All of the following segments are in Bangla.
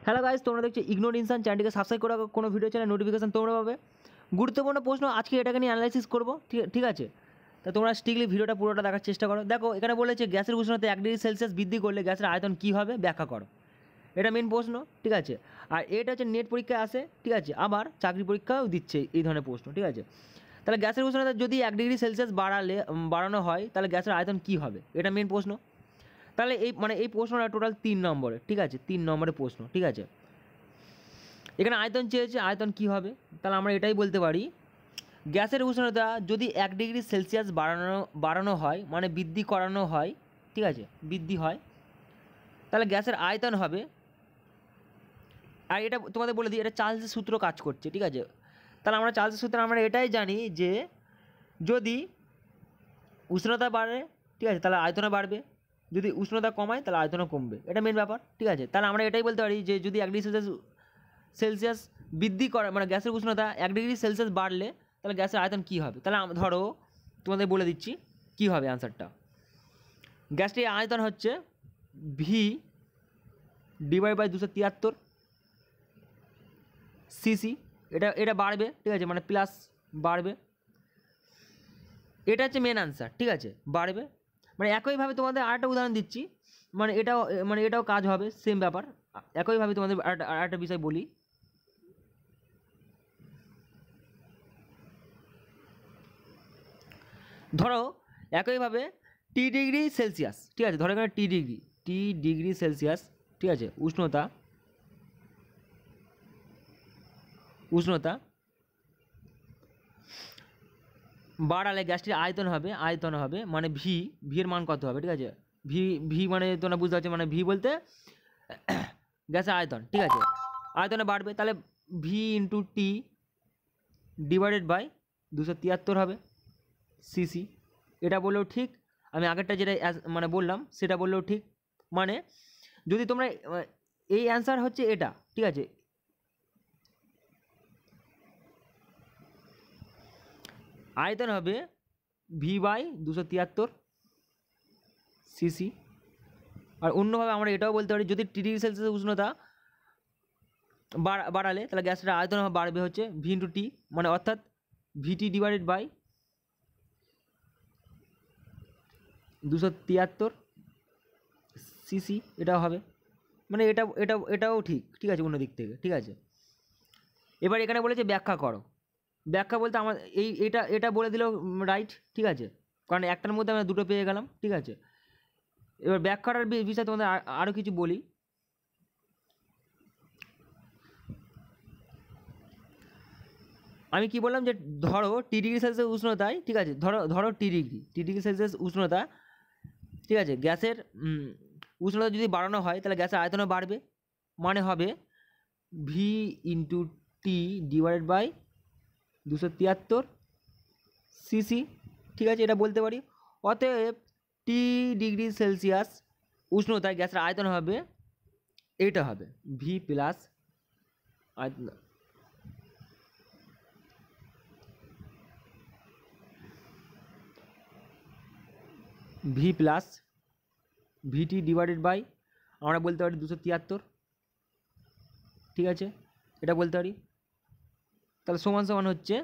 হ্যালো গাইস, তোমরা দেখছো ইগনোর ইনসান। চ্যানেলটিকে সাবস্ক্রাইব করে রাখো, কোনো ভিডিও চ্যানেল নোটিফিকেশন তোমরা পাবে। গুরুত্বপূর্ণ প্রশ্ন আজকে এটাকে নিয়ে অ্যানালাইসিস করবো, ঠিক আছে। তা তোমরা স্ট্রিক্টলি ভিডিওটা পুরোটা দেখার চেষ্টা করো। দেখো এখানে বলেছে গ্যাসের উষ্ণতা 1 ডিগ্রি সেলসিয়াস বৃদ্ধি করলে গ্যাসের আয়তন কী হবে ব্যাখ্যা করো। এটা মেন প্রশ্ন, ঠিক আছে। আর এটা হচ্ছে নেট পরীক্ষায় আসে, ঠিক আছে, আবার চাকরি পরীক্ষাও দিচ্ছে এই ধরনের প্রশ্ন, ঠিক আছে। তাহলে গ্যাসের উষ্ণতা যদি 1 ডিগ্রি সেলসিয়াস বাড়ানো হয় তাহলে গ্যাসের আয়তন কী হবে, এটা মেন প্রশ্ন। তাহলে এই প্রশ্নটা টোটাল 3 নম্বরে, ঠিক আছে, 3 নম্বরের প্রশ্ন, ঠিক আছে। এখানে আয়তন চেয়েছে, আয়তন কী হবে, তাহলে আমরা এটাই বলতে পারি গ্যাসের উষ্ণতা যদি 1 ডিগ্রি সেলসিয়াস বাড়ানো হয়, মানে বৃদ্ধি করানো হয়, ঠিক আছে, বৃদ্ধি হয়, তাহলে গ্যাসের আয়তন হবে। আর এটা তোমাদের বলে দিই, এটা চার্লসের সূত্র কাজ করছে, ঠিক আছে। তাহলে আমরা চার্লসের সূত্রে আমরা এটাই জানি যে যদি উষ্ণতা বাড়ে, ঠিক আছে, তাহলে আয়তনও বাড়বে, যদি উষ্ণতা কমায় তাহলে আয়তনও কমবে, এটা মেন ব্যাপার, ঠিক আছে। তাহলে আমরা এটাই বলতে পারি যে যদি 1 ডিগ্রি সেলসিয়াস বৃদ্ধি করা, মানে গ্যাসের উষ্ণতা 1 ডিগ্রি সেলসিয়াস বাড়লে তাহলে গ্যাসের আয়তন কী হবে। তাহলে ধরো তোমাদের বলে দিচ্ছি কী হবে অ্যান্সারটা। গ্যাসটির আয়তন হচ্ছে ভি ডিভাইড বাই 273 সিসি। এটা বাড়বে, ঠিক আছে, মানে প্লাস বাড়বে, এটা হচ্ছে মেন আনসার, ঠিক আছে, বাড়বে। মানে একইভাবে তোমাদের আরেকটা উদাহরণ দিচ্ছি, এটাও কাজ হবে, সেম ব্যাপার। একইভাবে তোমাদের আরেকটা বিষয় বলি। ধরো একইভাবে টি ডিগ্রি সেলসিয়াস, ঠিক আছে, ধরো এখানে টি ডিগ্রি সেলসিয়াস, ঠিক আছে, উষ্ণতা বাড়ালে গ্যাসটির আয়তন হবে মানে ভি এর মান কত হবে, ঠিক আছে। ভি মানে তোমরা বুঝতে পারছো, মানে ভি বলতে গ্যাসের আয়তন, ঠিক আছে, আয়তনে বাড়বে, তাহলে V into T divided by 273 হবে সিসি। এটা বললেও ঠিক, আমি আগেরটা যেটা বললাম সেটা বললেও ঠিক। মানে যদি তোমরা এই অ্যান্সার হচ্ছে এটা, ঠিক আছে, আয়তন হবে ভি বাই 273 সিসি। আর অন্যভাবে আমরা এটাও বলতে পারি যদি টি ডিগ্রি সেলসিয়াস উষ্ণতা বাড়ালে তাহলে গ্যাসের আয়তন বাড়বে হচ্ছে ভি ইন্টু টি, মানে অর্থাৎ ভিটি ডিভাইডেড বাই 273 সিসি, এটাও হবে। মানে এটাও ঠিক, ঠিক আছে, অন্য দিক থেকে, ঠিক আছে। এবার এখানে বলেছে ব্যাখ্যা করো। ব্যাখ্যা বলতে আমার এটা বলে দিলেও রাইট, ঠিক আছে, কারণ একটার মধ্যে আমরা দুটো পেয়ে গেলাম, ঠিক আছে। এবার ব্যাখ্যাটার বিষয়ে তোমাদের আরও কিছু বলি। আমি কি বললাম যে ধরো টি ডিগ্রি সেলসিয়াস উষ্ণতায়, ঠিক আছে, ধরো টি ডিগ্রি সেলসিয়াস উষ্ণতা, ঠিক আছে, গ্যাসের উষ্ণতা যদি বাড়ানো হয় তাহলে গ্যাসের আয়তনও বাড়বে, মানে হবে V into T divided by 273 cc, ঠিক আছে, এটা বলতে পারি। অতএব টি ডিগ্রি সেলসিয়াস উষ্ণতায় গ্যাসের আয়তন হবে, এটা হবে ভি প্লাস আয়তন V plus VT divided by আমরা বলতে পারি 273, ঠিক আছে, এটা বলতে পারি। তাহলে সমান হচ্ছে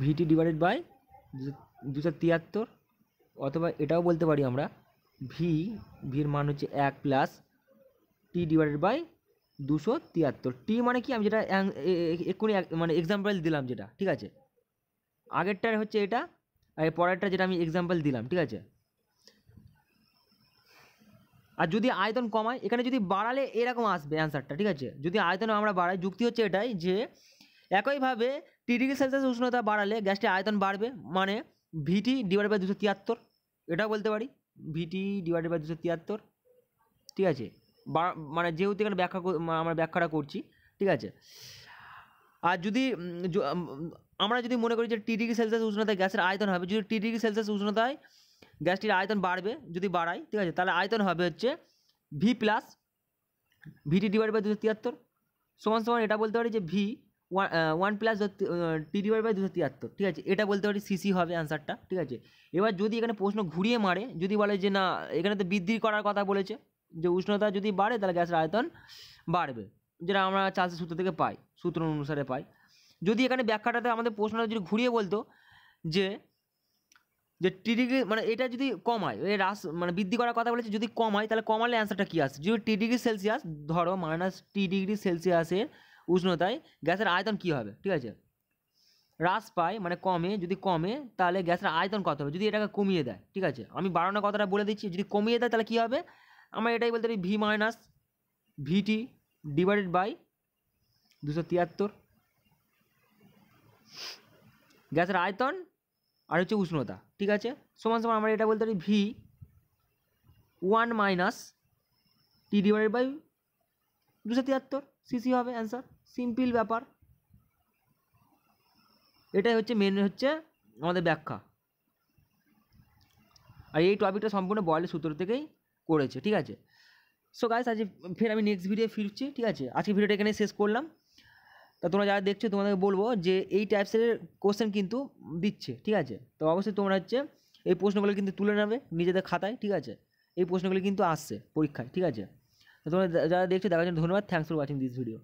ভিটি ডিভাইডেড বাই 273, অথবা এটাও বলতে পারি আমরা ভির মান হচ্ছে 1 প্লাস টি ডিভাইডেড বাই 273। টি মানে কি, আমি যেটা এক্ষুনি এক্সাম্পল দিলাম যেটা, ঠিক আছে, আগেরটার হচ্ছে এটা, আর পরেরটা যেটা আমি এক্সাম্পল দিলাম, ঠিক আছে। আর যদি আয়তন কমায়, এখানে যদি বাড়ালে এরকম আসবে অ্যান্সারটা, ঠিক আছে, যদি আয়তন আমরা বাড়াই, যুক্তি হচ্ছে এটাই যে একইভাবে টি ডিগ্রি সেলসিয়াস উষ্ণতা বাড়ালে গ্যাসটির আয়তন বাড়বে, মানে ভিটি ডিভাইড বাই 273, এটাও বলতে পারি ভিটি ডিভাইড বাই 273, ঠিক আছে। মানে যেহেতু এখানে আমরা ব্যাখ্যাটা করছি, ঠিক আছে। আর যদি আমরা যদি মনে করি যে টি ডিগ্রি সেলসিয়াস উষ্ণতায় গ্যাসের আয়তন হবে, যদি টি ডিগ্রি সেলসিয়াস উষ্ণতায় গ্যাসটির আয়তন বাড়বে, যদি বাড়াই, ঠিক আছে, তাহলে আয়তন হবে হচ্ছে V plus VT divide by 273 সমান এটা বলতে পারি যে V one plus T divide by 273, ঠিক আছে, এটা বলতে পারি সিসি হবে অ্যান্সারটা, ঠিক আছে। এবার যদি এখানে প্রশ্ন ঘুরিয়ে মারে, যদি বলে যে না এখানে তো বৃদ্ধি করার কথা বলেছে, যে উষ্ণতা যদি বাড়ে তাহলে গ্যাসের আয়তন বাড়বে, যেটা আমরা চার্লসের সূত্র থেকে পাই, সূত্র অনুসারে পাই। যদি এখানে ব্যাখ্যাটাতে আমাদের প্রশ্নটা যদি ঘুরিয়ে বলতো যে টি ডিগ্রি মানে এটা যদি কমায়, এই মানে বৃদ্ধি করার কথা বলেছে, যদি কমায় তাহলে কমালে অ্যান্সারটা কী আসছে, যদি টি ডিগ্রি সেলসিয়াস ধরো -T ডিগ্রি সেলসিয়াসের উষ্ণতায় গ্যাসের আয়তন কী হবে, ঠিক আছে, হ্রাস পায় মানে কমে, যদি কমে তাহলে গ্যাসের আয়তন কত হবে, যদি এটাকে কমিয়ে দেয়, ঠিক আছে, আমি বাড়ানোর কথাটা বলে দিচ্ছি, যদি কমিয়ে দেয় তাহলে কী হবে, আমরা এটাই বলতে পারি V - VT ডিভাইডেড বাই 273, গ্যাসের আয়তন আর হচ্ছে উষ্ণতা, ঠিক আছে, সমান সমান আমরা এটা বলতে পারি V1 - T divided by 273 cc হবে অ্যান্সার, সিম্পল ব্যাপার। এটাই হচ্ছে মেন হচ্ছে আমাদের ব্যাখ্যা, আর এই টপিকটা সম্পূর্ণ বয়েলের সূত্র থেকেই করেছে, ঠিক আছে। সো গাইস আজ ফের আমি নেক্সট ভিডিও ফিরছি, ঠিক আছে, আজকে ভিডিওটা এখানে শেষ করলাম। তা তোমরা যারা দেখছো তোমাদেরকে বলবো যে এই টাইপসের কোশ্চেন কিন্তু দিচ্ছে, ঠিক আছে, তো অবশ্যই তোমরা হচ্ছে এই প্রশ্নগুলো কিন্তু তুলে নেবে নিজেদের খাতায়, ঠিক আছে, এই প্রশ্নগুলো কিন্তু আসছে পরীক্ষায়, ঠিক আছে। তো তোমরা যারা দেখছো দেখার জন্য ধন্যবাদ, thanks for watching this video.